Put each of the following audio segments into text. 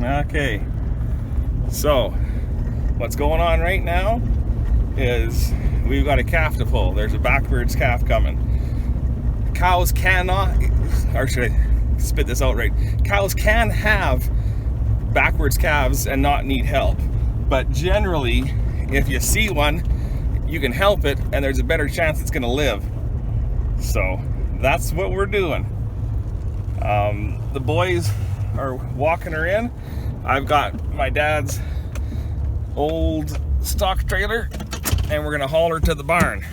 Okay, so what's going on right now is we've got a calf to pull. There's a backwards calf coming. Cows cannot, or should I spit this out right? Cows can have backwards calves and not need help. But generally, if you see one, you can help it and there's a better chance it's gonna live. So that's what we're doing. The boys are walking her in. I've got my dad's old stock trailer and we're gonna haul her to the barn.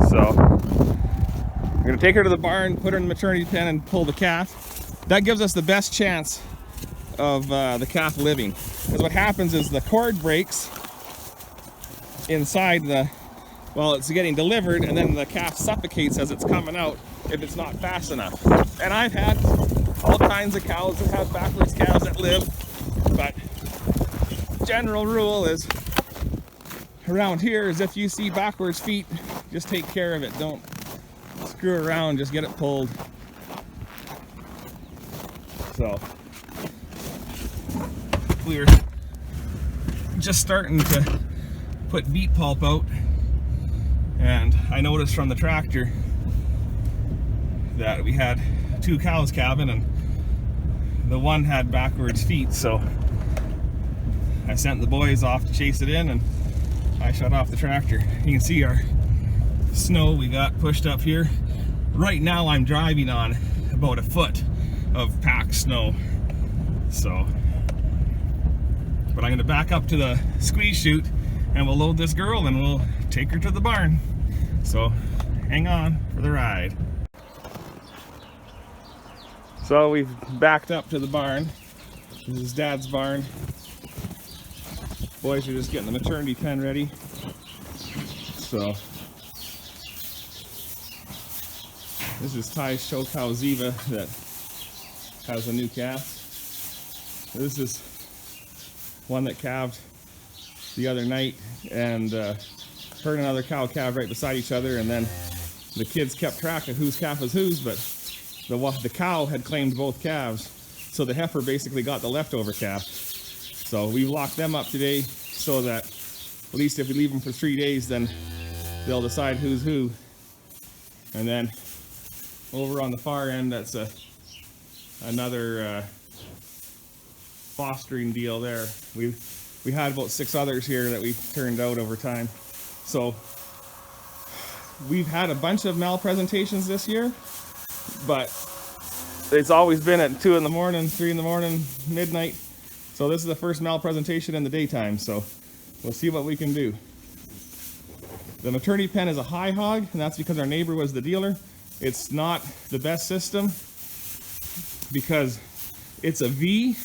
So we're gonna take her to the barn, put her in the maternity pen and pull the calf. That gives us the best chance of the calf living. Because what happens is the cord breaks inside while it's getting delivered, and then the calf suffocates as it's coming out if it's not fast enough. And I've had all kinds of cows that have backwards calves that live, but general rule is around here is if you see backwards feet, just take care of it. Don't screw around, just get it pulled. So we were just starting to put beet pulp out, and I noticed from the tractor that we had 2 cows calving and the one had backwards feet, so I sent the boys off to chase it in and I shut off the tractor. You can see our snow we got pushed up here. Right now I'm driving on about a foot of packed snow, so but I'm going to back up to the squeeze chute and we'll load this girl and we'll take her to the barn. So hang on for the ride. So we've backed up to the barn. This is Dad's barn. Boys are just getting the maternity pen ready. So this is Ty's show cow Ziva that has a new calf. This is one that calved the other night, and her and another cow calved right beside each other, and then the kids kept track of whose calf was whose, but the cow had claimed both calves, so the heifer basically got the leftover calf. So we locked them up today so that at least if we leave them for 3 days, then they'll decide who's who. And then over on the far end, that's another fostering deal there. We had about 6 others here that we turned out over time. So we've had a bunch of malpresentations this year, but it's always been at 2 in the morning, 3 in the morning, midnight. So this is the first malpresentation in the daytime, so we'll see what we can do. The maternity pen is a high hog, and that's because our neighbor was the dealer. It's not the best system because it's a V,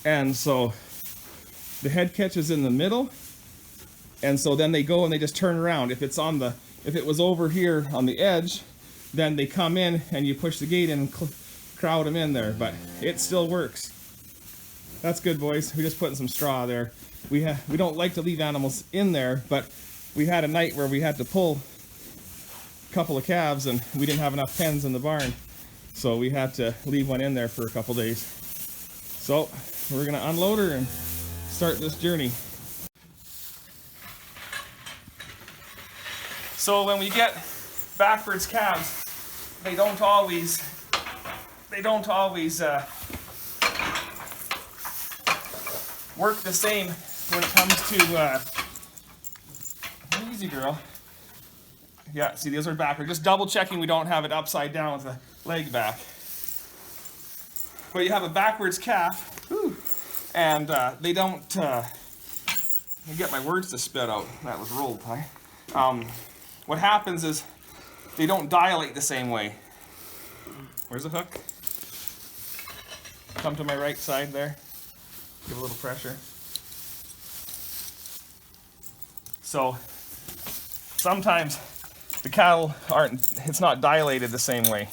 and so the head catch is in the middle, and so then they go and they just turn around. If it was over here on the edge, then they come in and you push the gate and crowd them in there, but it still works. That's good, boys. We're just putting some straw there. We don't like to leave animals in there, but we had a night where we had to pull a couple of calves and we didn't have enough pens in the barn, so we had to leave one in there for a couple days. So we're gonna unload her and start this journey. So when we get backwards calves, they don't always work the same when it comes to easy girl. Yeah, see, these are backward. Just double checking we don't have it upside down with the leg back. But you have a backwards calf, and they don't. Let me get my words to spit out. That was rolled, Ty. What happens is they don't dilate the same way. Where's the hook? Come to my right side there. Give a little pressure. So sometimes the cattle it's not dilated the same way.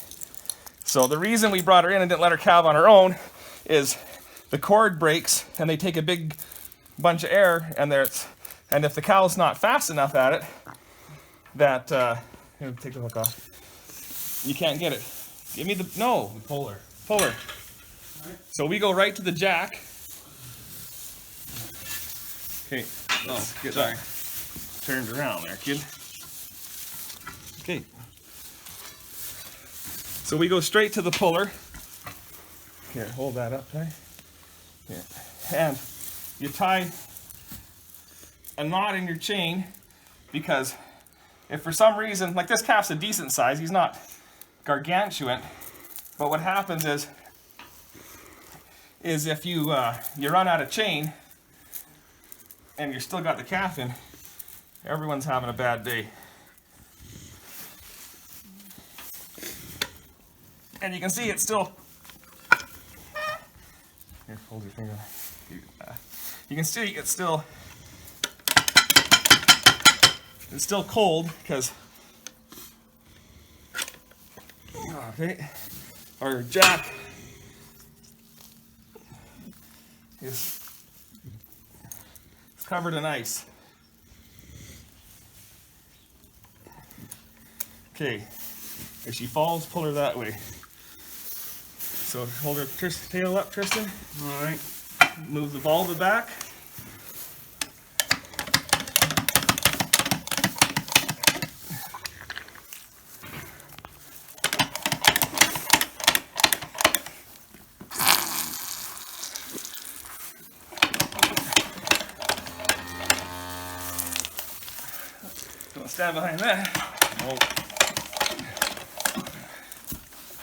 So the reason we brought her in and didn't let her calve on her own is the cord breaks and they take a big bunch of air, and if the cow's not fast enough at it, that take the hook off. You can't get it. Give me the pull her. So we go right to the jack. Okay. Oh, good. Sorry. Turned around there, kid. Okay. So we go straight to the puller. Here, hold that up, Ty. Here. And you tie a knot in your chain, because if for some reason, like this calf's a decent size, he's not gargantuan, but what happens is if you you run out of chain and you're still got the calf in, everyone's having a bad day. And you can see it's still, here, hold your finger. You can see it's still cold because okay, our jack is covered in ice. Okay, if she falls, pull her that way. So hold her tail up, Tristan. All right. Move the vulva back. Don't stand behind that. Nope.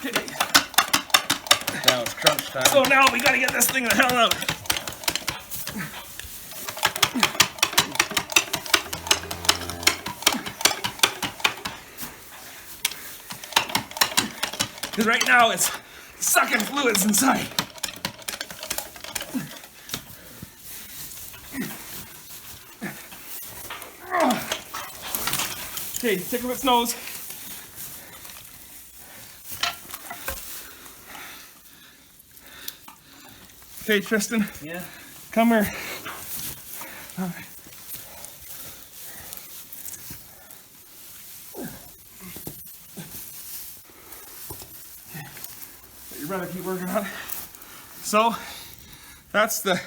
Okay. Now it's crunch time. So now we gotta get this thing the hell out. Because right now it's sucking fluids inside. Okay, tickle its nose. Okay, Tristan. Yeah. Come here. All right. Your brother keep working on it. So that's the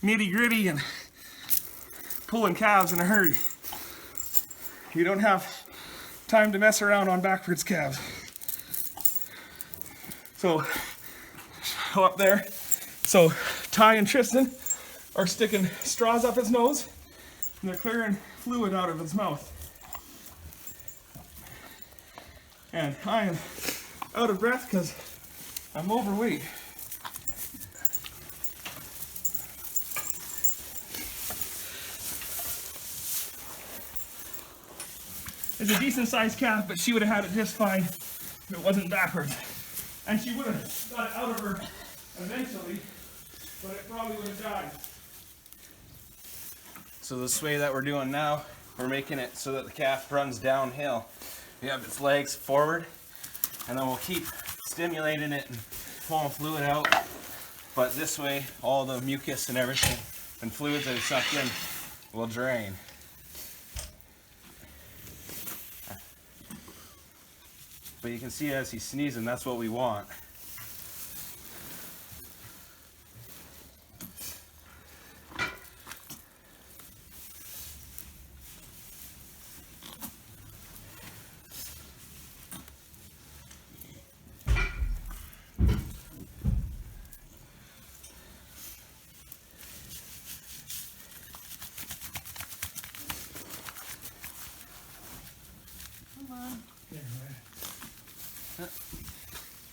nitty gritty and pulling calves in a hurry. You don't have time to mess around on backwards calves. So go up there. So Ty and Tristan are sticking straws up his nose and they're clearing fluid out of his mouth. And I am out of breath because I'm overweight. It's a decent sized calf, but she would have had it just fine if it wasn't backwards. And she would have got it out of her eventually, but it probably would have died. So this way that we're doing now, we're making it so that the calf runs downhill. We have its legs forward, and then we'll keep stimulating it and pulling fluid out. But this way, all the mucus and everything and fluids that are sucked in will drain. But you can see as he's sneezing, that's what we want.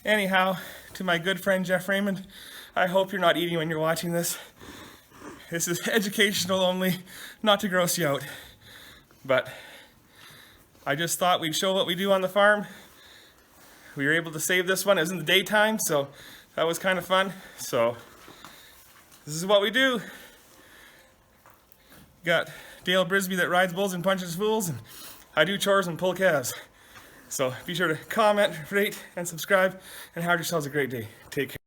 Anyhow, to my good friend Jeff Raymond, I hope you're not eating when you're watching this. This is educational only, not to gross you out. But I just thought we'd show what we do on the farm. We were able to save this one. It was in the daytime, so that was kind of fun. So this is what we do. Got Dale Brisby that rides bulls and punches fools, and I do chores and pull calves. So be sure to comment, rate, and subscribe, and have yourselves a great day. Take care.